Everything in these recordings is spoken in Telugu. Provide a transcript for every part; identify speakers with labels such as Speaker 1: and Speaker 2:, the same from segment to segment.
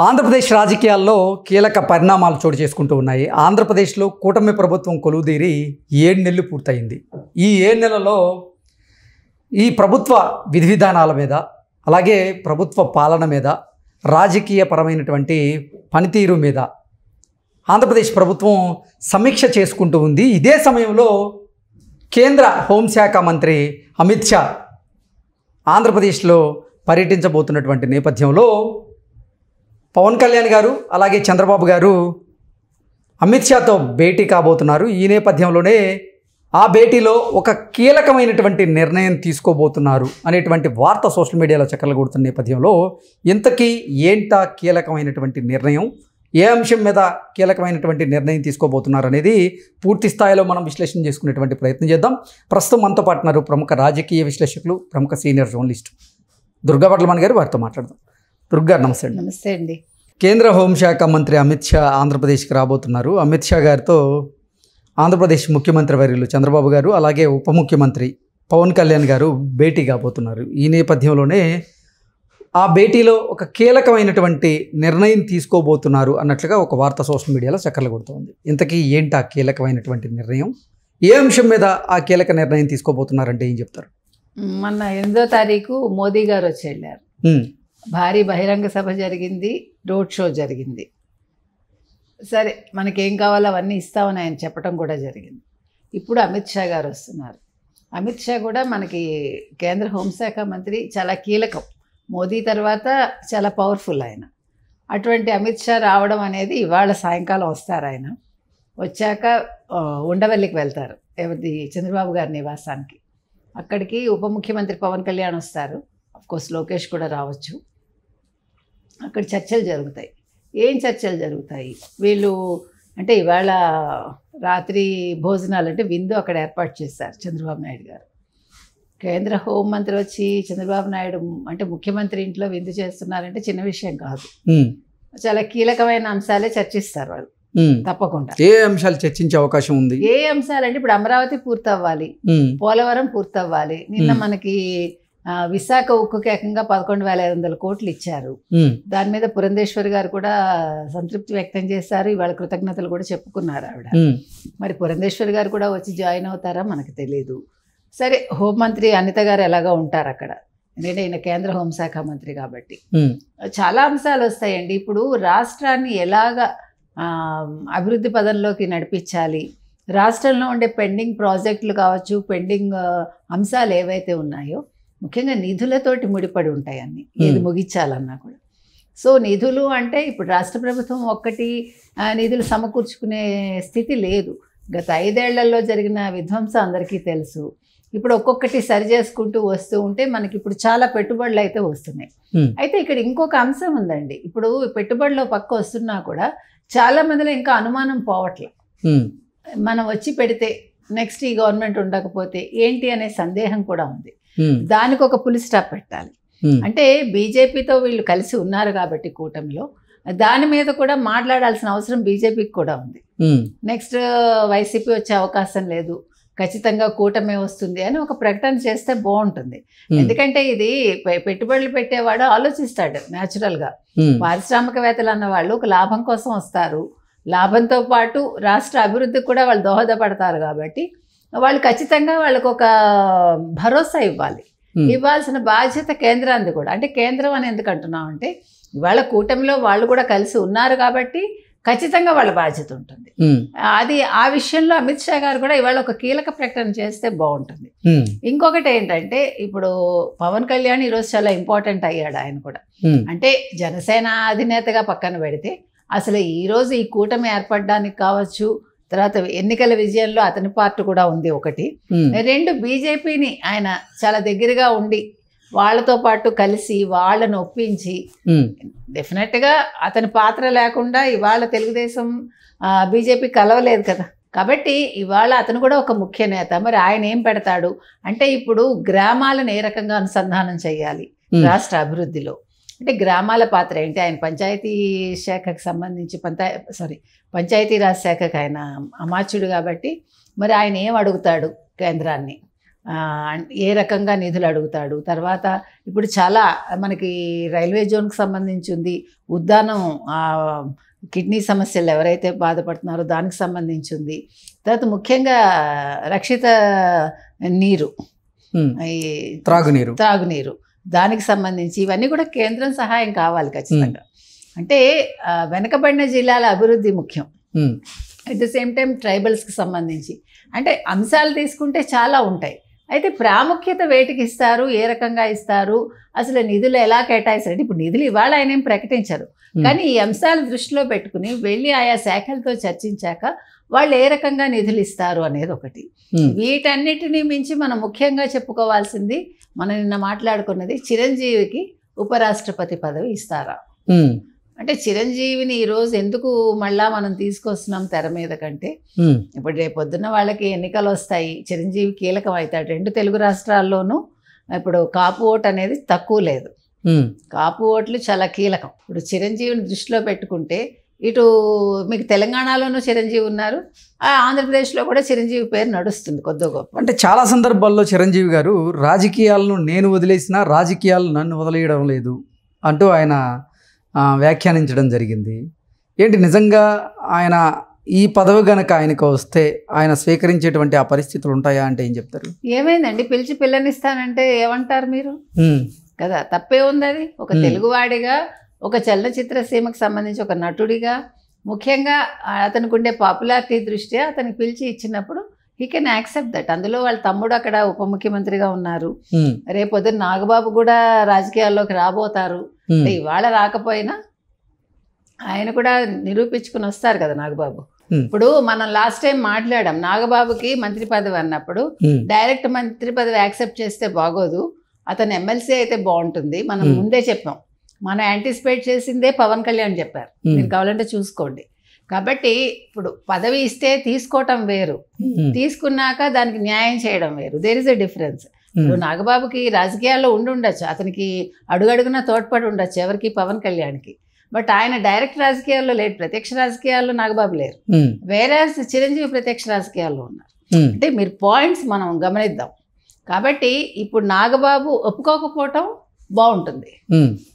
Speaker 1: ఆంధ్రప్రదేశ్ రాజకీయాల్లో కీలక పరిణామాలు చోటు చేసుకుంటూ ఉన్నాయి. ఆంధ్రప్రదేశ్లో కూటమి ప్రభుత్వం కొలువుదీరి 7 నెలలు పూర్తయింది. ఈ 7 నెలల్లో ఈ ప్రభుత్వ విధి విధానాల మీద, అలాగే ప్రభుత్వ పాలన మీద, రాజకీయపరమైనటువంటి పనితీరు మీద ఆంధ్రప్రదేశ్ ప్రభుత్వం సమీక్ష చేసుకుంటూ ఉంది. ఇదే సమయంలో కేంద్ర హోంశాఖ మంత్రి అమిత్ షా ఆంధ్రప్రదేశ్లో పర్యటించబోతున్నటువంటి నేపథ్యంలో పవన్ కళ్యాణ్ గారు అలాగే చంద్రబాబు గారు అమిత్ షాతో భేటీ కాబోతున్నారు. ఈ నేపథ్యంలోనే ఆ భేటీలో ఒక కీలకమైనటువంటి నిర్ణయం తీసుకోబోతున్నారు అనేటువంటి వార్త సోషల్ మీడియాలో చక్కర్లు కొడుతున్న నేపథ్యంలో ఇంతకీ ఏంటా కీలకమైనటువంటి నిర్ణయం, ఏ అంశం మీద కీలకమైనటువంటి నిర్ణయం తీసుకోబోతున్నారు అనేది పూర్తి స్థాయిలో మనం విశ్లేషణ చేసుకునేటువంటి ప్రయత్నం చేద్దాం. ప్రస్తుతం మనతో పాటున్నారు ప్రముఖ రాజకీయ విశ్లేషకులు, ప్రముఖ సీనియర్ జర్నలిస్ట్ దుర్గా పట్లమణి గారు. వారితో మాట్లాడదాం. దుర్గా నమస్తే అండి.
Speaker 2: నమస్తే అండి.
Speaker 1: కేంద్ర హోంశాఖ మంత్రి అమిత్ షా ఆంధ్రప్రదేశ్కి రాబోతున్నారు. అమిత్ షా గారితో ఆంధ్రప్రదేశ్ ముఖ్యమంత్రి వర్యులు చంద్రబాబు గారు అలాగే ఉప ముఖ్యమంత్రి పవన్ కళ్యాణ్ గారు భేటీ కాబోతున్నారు. ఈ నేపథ్యంలోనే ఆ భేటీలో ఒక కీలకమైనటువంటి నిర్ణయం తీసుకోబోతున్నారు అన్నట్లుగా ఒక వార్త సోషల్ మీడియాలో చక్కర్లు కొడుతోంది. ఇంతకీ ఏంటి ఆ కీలకమైనటువంటి నిర్ణయం, ఏ అంశం మీద ఆ కీలక నిర్ణయం తీసుకోబోతున్నారంటే ఏం చెప్తారు?
Speaker 2: మొన్న 8వ తారీఖు మోదీ గారు వచ్చి వెళ్ళారు. భారీ బహిరంగ సభ జరిగింది, రోడ్ షో జరిగింది. సరే, మనకేం కావాలో అవన్నీ ఇస్తామని ఆయన చెప్పడం కూడా జరిగింది. ఇప్పుడు అమిత్ షా గారు వస్తున్నారు. అమిత్ షా కూడా మనకి కేంద్ర హోంశాఖ మంత్రి, చాలా కీలకం. మోదీ తర్వాత చాలా పవర్ఫుల్ ఆయన. అటువంటి అమిత్ షా రావడం అనేది ఇవాళ సాయంకాలం వస్తారు. ఆయన వచ్చాక ఉండవల్లికి వెళ్తారు, ఎవరిది చంద్రబాబు గారి నివాసానికి. అక్కడికి ఉప ముఖ్యమంత్రి పవన్ కళ్యాణ్ వస్తారు. అఫ్కోర్స్ లోకేష్ కూడా రావచ్చు. అక్కడ చర్చలు జరుగుతాయి. ఏం చర్చలు జరుగుతాయి? వీళ్ళు అంటే ఇవాళ రాత్రి భోజనాలు అంటే విందు అక్కడ ఏర్పాటు చేశారు చంద్రబాబు నాయుడు గారు. కేంద్ర హోంమంత్రి వచ్చి చంద్రబాబు నాయుడు అంటే ముఖ్యమంత్రి ఇంట్లో విందు చేస్తున్నారంటే చిన్న విషయం కాదు. చాలా కీలకమైన అంశాలే చర్చిస్తారు వాళ్ళు తప్పకుండా.
Speaker 1: ఏ అంశాలు చర్చించే అవకాశం ఉంది?
Speaker 2: ఏ అంశాలు అంటే ఇప్పుడు అమరావతి పూర్తవ్వాలి, పోలవరం పూర్తవ్వాలి. నిన్న మనకి విశాఖ ఉక్కుకి ఏకంగా 11,500 కోట్లు ఇచ్చారు. దాని మీద పురంధేశ్వరి గారు కూడా సంతృప్తి వ్యక్తం చేశారు. ఇవాళ కృతజ్ఞతలు కూడా చెప్పుకున్నారు ఆవిడ. మరి పురంధేశ్వరి గారు కూడా వచ్చి జాయిన్ అవుతారా మనకు తెలియదు. సరే, హోంమంత్రి అనిత గారు ఎలాగో ఉంటారు అక్కడ, ఎందుకంటే ఈయన కేంద్ర హోంశాఖ మంత్రి కాబట్టి. చాలా అంశాలు వస్తాయండి. ఇప్పుడు రాష్ట్రాన్ని ఎలాగా అభివృద్ధి పదంలోకి నడిపించాలి, రాష్ట్రంలో ఉండే పెండింగ్ ప్రాజెక్టులు కావచ్చు, పెండింగ్ అంశాలు ఏవైతే ఉన్నాయో ముఖ్యంగా నిధులతోటి ముడిపడి ఉంటాయి అన్నీ, ఏది ముగించాలన్నా కూడా. సో నిధులు అంటే ఇప్పుడు రాష్ట్ర ప్రభుత్వం ఒక్కటి నిధులు సమకూర్చుకునే స్థితి లేదు. గత 5 ఏళ్లలో జరిగిన విధ్వంసం అందరికీ తెలుసు. ఇప్పుడు ఒక్కొక్కటి సరి చేసుకుంటూ వస్తూ ఉంటే మనకి ఇప్పుడు చాలా పెట్టుబడులు అయితే వస్తున్నాయి. అయితే ఇక్కడ ఇంకొక అంశం ఉందండి. ఇప్పుడు పెట్టుబడులు పక్క వస్తున్నా కూడా చాలా మందిలో ఇంకా అనుమానం పోవట్లే. మనం వచ్చి పెడితే నెక్స్ట్ ఈ గవర్నమెంట్ ఉండకపోతే ఏంటి అనే సందేహం కూడా ఉంది. దానికి ఒక పులి స్టాప్ పెట్టాలి. అంటే బీజేపీతో వీళ్ళు కలిసి ఉన్నారు కాబట్టి కూటమిలో, దాని మీద కూడా మాట్లాడాల్సిన అవసరం బీజేపీకి కూడా ఉంది. నెక్స్ట్ వైసీపీ వచ్చే అవకాశం లేదు, ఖచ్చితంగా కూటమి వస్తుంది అని ఒక ప్రకటన చేస్తే బాగుంటుంది. ఎందుకంటే ఇది పెట్టుబడులు పెట్టేవాడు ఆలోచిస్తాడు న్యాచురల్గా. పారిశ్రామికవేత్తలు అన్న వాళ్ళు ఒక లాభం కోసం వస్తారు, లాభంతో పాటు రాష్ట్ర అభివృద్ధికి కూడా వాళ్ళు దోహదపడతారు కాబట్టి వాళ్ళు ఖచ్చితంగా వాళ్ళకు ఒక భరోసా ఇవ్వాలి. ఇవ్వాల్సిన బాధ్యత కేంద్రానికి కూడా. అంటే కేంద్రం అని ఎందుకు అంటున్నాం అంటే ఇవాళ కూటమిలో వాళ్ళు కూడా కలిసి ఉన్నారు కాబట్టి ఖచ్చితంగా వాళ్ళ బాధ్యత ఉంటుంది. అది ఆ విషయంలో అమిత్ షా గారు కూడా ఇవాళ ఒక కీలక ప్రకటన చేస్తే బాగుంటుంది. ఇంకొకటి ఏంటంటే ఇప్పుడు పవన్ కళ్యాణ్ ఈరోజు చాలా ఇంపార్టెంట్ అయ్యాడు. ఆయన కూడా అంటే జనసేన అధినేతగా పక్కన పెడితే అసలు ఈరోజు ఈ కూటమి ఏర్పడడానికి కావచ్చు, తర్వాత ఎన్నికల విజయంలో అతని పార్టీ కూడా ఉంది ఒకటి. 2 బీజేపీని ఆయన చాలా దగ్గరగా ఉండి వాళ్ళతో పాటు కలిసి వాళ్ళను ఒప్పించి, డెఫినెట్గా అతని పాత్ర లేకుండా ఇవాళ తెలుగుదేశం బీజేపీ కలవలేదు కదా. కాబట్టి ఇవాళ అతను కూడా ఒక ముఖ్య నేత. మరి ఆయన ఏం పెడతాడు అంటే ఇప్పుడు గ్రామాలను ఏ రకంగా అనుసంధానం చేయాలి రాష్ట్ర అభివృద్ధిలో, అంటే గ్రామాల పాత్ర ఏంటి? ఆయన పంచాయతీ శాఖకు సంబంధించి పంచాయతీరాజ్ శాఖకు ఆయన అమాత్యుడు కాబట్టి మరి ఆయన ఏం అడుగుతాడు కేంద్రాన్ని? ఏ రకంగా నిధులు అడుగుతాడు. తర్వాత ఇప్పుడు చాలా మనకి రైల్వే జోన్కి సంబంధించి ఉంది, ఉద్దానం కిడ్నీ సమస్యలు ఎవరైతే బాధపడుతున్నారో దానికి సంబంధించి ఉంది. తర్వాత ముఖ్యంగా రక్షిత నీరు, త్రాగునీరు దానికి సంబంధించి ఇవన్నీ కూడా కేంద్రం సహాయం కావాలి ఖచ్చితంగా. అంటే వెనకబడిన జిల్లాల అభివృద్ధి ముఖ్యం. అట్ ద సేమ్ టైం ట్రైబల్స్కి సంబంధించి అంటే అంశాలు తీసుకుంటే చాలా ఉంటాయి. అయితే ప్రాముఖ్యత వేటికి ఇస్తారు, ఏ రకంగా ఇస్తారు, అసలు నిధులు ఎలా కేటాయిస్తారు. ఇప్పుడు నిధులు ఇవాళ ఆయన ఏం ప్రకటించరు, కానీ ఈ అంశాలు దృష్టిలో పెట్టుకుని వెళ్ళి ఆయా శాఖలతో చర్చించాక వాళ్ళు ఏ రకంగా నిధులు ఇస్తారు అనేది ఒకటి. వీటన్నిటిని మించి మనం ముఖ్యంగా చెప్పుకోవాల్సింది, మనం నిన్న మాట్లాడుకున్నది, చిరంజీవికి ఉపరాష్ట్రపతి పదవి ఇస్తారా. అంటే చిరంజీవిని ఈరోజు ఎందుకు మళ్ళా మనం తీసుకొస్తున్నాం తెర మీద కంటే, ఇప్పుడు రేపొద్దున వాళ్ళకి ఎన్నికలు వస్తాయి, చిరంజీవి కీలకం అవుతాడు. 2 తెలుగు రాష్ట్రాల్లోనూ ఇప్పుడు కాపు ఓటు అనేది తక్కువ లేదు, కాపు ఓట్లు చాలా కీలకం. ఇప్పుడు చిరంజీవిని దృష్టిలో పెట్టుకుంటే ఇటు మీకు తెలంగాణలోనూ చిరంజీవి ఉన్నారు, ఆంధ్రప్రదేశ్లో కూడా చిరంజీవి పేరు నడుస్తుంది కొద్ది గొప్ప.
Speaker 1: అంటే చాలా సందర్భాల్లో చిరంజీవి గారు రాజకీయాలను నేను వదిలేసినా రాజకీయాలు నన్ను వదిలేయడం లేదు అంటూ ఆయన వ్యాఖ్యానించడం జరిగింది. ఏంటి నిజంగా ఆయన ఈ పదవి గనక ఆయనకు వస్తే ఆయన స్వీకరించేటువంటి ఆ పరిస్థితులు ఉంటాయా అంటే ఏం చెప్తారు?
Speaker 2: ఏమైందండి, పిలిచి పిల్లనిస్తానంటే ఏమంటారు మీరు కదా, తప్పే ఉంది అది. ఒక తెలుగువాడిగా, ఒక చలనచిత్ర సీమకు సంబంధించి ఒక నటుడిగా, ముఖ్యంగా అతనికి ఉండే పాపులారిటీ దృష్ట్యా అతనికి పిలిచి ఇచ్చినప్పుడు హీ కెన్ యాక్సెప్ట్ దట్. అందులో వాళ్ళ తమ్ముడు అక్కడ ఉప ముఖ్యమంత్రిగా ఉన్నారు, రేపొద్దున నాగబాబు కూడా రాజకీయాల్లోకి రాబోతారు. ఇవాళ రాకపోయినా ఆయన కూడా నిరూపించుకుని వస్తారు కదా నాగబాబు. ఇప్పుడు మనం లాస్ట్ టైం మాట్లాడాం, నాగబాబుకి మంత్రి పదవి అన్నప్పుడు డైరెక్ట్ మంత్రి పదవి యాక్సెప్ట్ చేస్తే బాగోదు, అతను ఎమ్మెల్సీ అయితే బాగుంటుంది. మనం ముందే చెప్పాం, మనం యాంటిసిపేట్ చేసిందే పవన్ కళ్యాణ్ చెప్పారు, మీరు కావాలంటే చూసుకోండి. కాబట్టి ఇప్పుడు పదవి ఇస్తే తీసుకోవటం వేరు, తీసుకున్నాక దానికి న్యాయం చేయడం వేరు. There is a difference. ఇప్పుడు నాగబాబుకి రాజకీయాల్లో ఉండొచ్చు, అతనికి అడుగడుగున తోడ్పడి ఉండొచ్చు ఎవరికి, పవన్ కళ్యాణ్కి. బట్ ఆయన డైరెక్ట్ రాజకీయాల్లో లేడు, ప్రత్యక్ష రాజకీయాల్లో నాగబాబు లేరు. వేరే చిరంజీవి ప్రత్యక్ష రాజకీయాల్లో ఉన్నారు. అంటే మీరు పాయింట్స్ మనం గమనిద్దాం. కాబట్టి ఇప్పుడు నాగబాబు ఒప్పుకోకపోవటం బాగుంటుంది,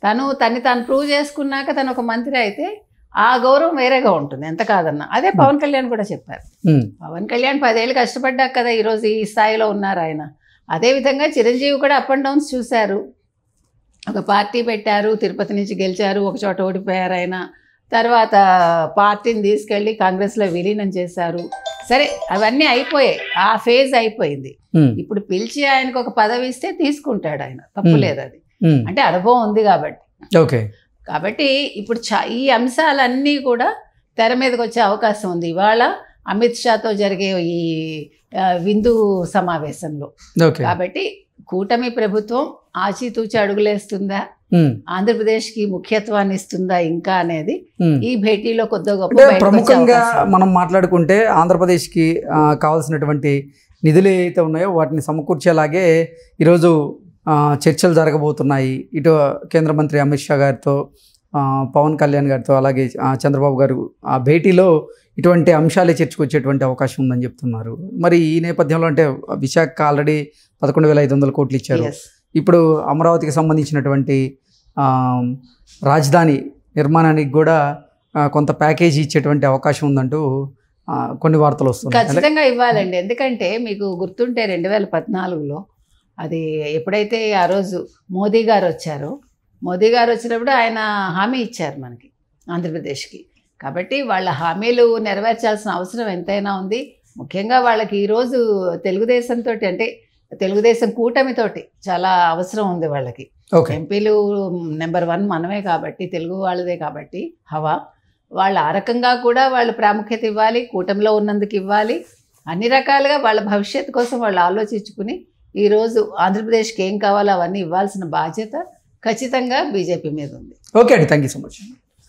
Speaker 2: తను ప్రూవ్ చేసుకున్నాక తను ఒక మంత్రి అయితే ఆ గౌరవం వేరేగా ఉంటుంది, ఎంత కాదన్నా. అదే పవన్ కళ్యాణ్ కూడా చెప్పారు. పవన్ కళ్యాణ్ 10 ఏళ్ళు కష్టపడ్డాక కదా ఈరోజు ఈ స్థాయిలో ఉన్నారు ఆయన. అదేవిధంగా చిరంజీవి కూడా అప్ అండ్ డౌన్స్ చూశారు, ఒక పార్టీ పెట్టారు, తిరుపతి నుంచి గెలిచారు, ఒక చోట ఓడిపోయారు ఆయన, తర్వాత పార్టీని తీసుకెళ్ళి కాంగ్రెస్లో విలీనం చేశారు. సరే అవన్నీ అయిపోయాయి, ఆ ఫేజ్ అయిపోయింది. ఇప్పుడు పిలిచి ఆయనకు ఒక పదవి ఇస్తే తీసుకుంటాడు ఆయన, తప్పులేదు అది. అంటే అనుభవం ఉంది కాబట్టి.
Speaker 1: ఓకే,
Speaker 2: కాబట్టి ఇప్పుడు ఈ అంశాలన్నీ కూడా తెర మీదకి వచ్చే అవకాశం ఉంది ఇవాళ అమిత్ షాతో జరిగే ఈ విందు సమావేశంలో. కాబట్టి కూటమి ప్రభుత్వం ఆచితూచి అడుగులేస్తుందా, ఆంధ్రప్రదేశ్కి ముఖ్యత్వాన్ని ఇస్తుందా ఇంకా అనేది ఈ భేటీలో కొద్దిగా గొప్ప.
Speaker 1: ప్రముఖంగా మనం మాట్లాడుకుంటే ఆంధ్రప్రదేశ్కి కావాల్సినటువంటి నిధులు ఏవైతే ఉన్నాయో వాటిని సమకూర్చేలాగే ఈరోజు చర్చలు జరగబోతున్నాయి. ఇటు కేంద్ర మంత్రి అమిత్ షా గారితో, పవన్ కళ్యాణ్ గారితో, అలాగే చంద్రబాబు గారు ఆ భేటీలో ఇటువంటి అంశాలే చర్చకొచ్చేటువంటి అవకాశం ఉందని చెప్తున్నారు. మరి ఈ నేపథ్యంలో అంటే విశాఖ ఆల్రెడీ 11,500 కోట్లు ఇచ్చారు. ఇప్పుడు అమరావతికి సంబంధించినటువంటి రాజధాని నిర్మాణానికి కూడా కొంత ప్యాకేజీ ఇచ్చేటువంటి అవకాశం ఉందంటూ కొన్ని వార్తలు వస్తున్నాయి.
Speaker 2: ఖచ్చితంగా ఇవ్వాలండి, ఎందుకంటే మీకు గుర్తుంటే 2014లో అది ఎప్పుడైతే ఆ రోజు మోదీ గారు వచ్చారో, మోదీ గారు వచ్చినప్పుడు ఆయన హామీ ఇచ్చారు మనకి ఆంధ్రప్రదేశ్కి. కాబట్టి వాళ్ళ హామీలు నెరవేర్చాల్సిన అవసరం ఎంతైనా ఉంది. ముఖ్యంగా వాళ్ళకి ఈరోజు తెలుగుదేశంతో, అంటే తెలుగుదేశం కూటమితోటి చాలా అవసరం ఉంది వాళ్ళకి. ఎంపీలు నెంబర్ 1 మనమే కాబట్టి, తెలుగు వాళ్ళదే కాబట్టి హవా. వాళ్ళు ఆ రకంగా కూడా వాళ్ళు ప్రాముఖ్యత ఇవ్వాలి, కూటమిలో ఉన్నందుకు ఇవ్వాలి, అన్ని రకాలుగా వాళ్ళ భవిష్యత్తు కోసం వాళ్ళు ఆలోచించుకుని ఈరోజు ఆంధ్రప్రదేశ్కి ఏం కావాలో అవన్నీ ఇవ్వాల్సిన బాధ్యత ఖచ్చితంగా బీజేపీ మీద ఉంది.
Speaker 1: ఓకే అండి, థ్యాంక్ యూ సో మచ్.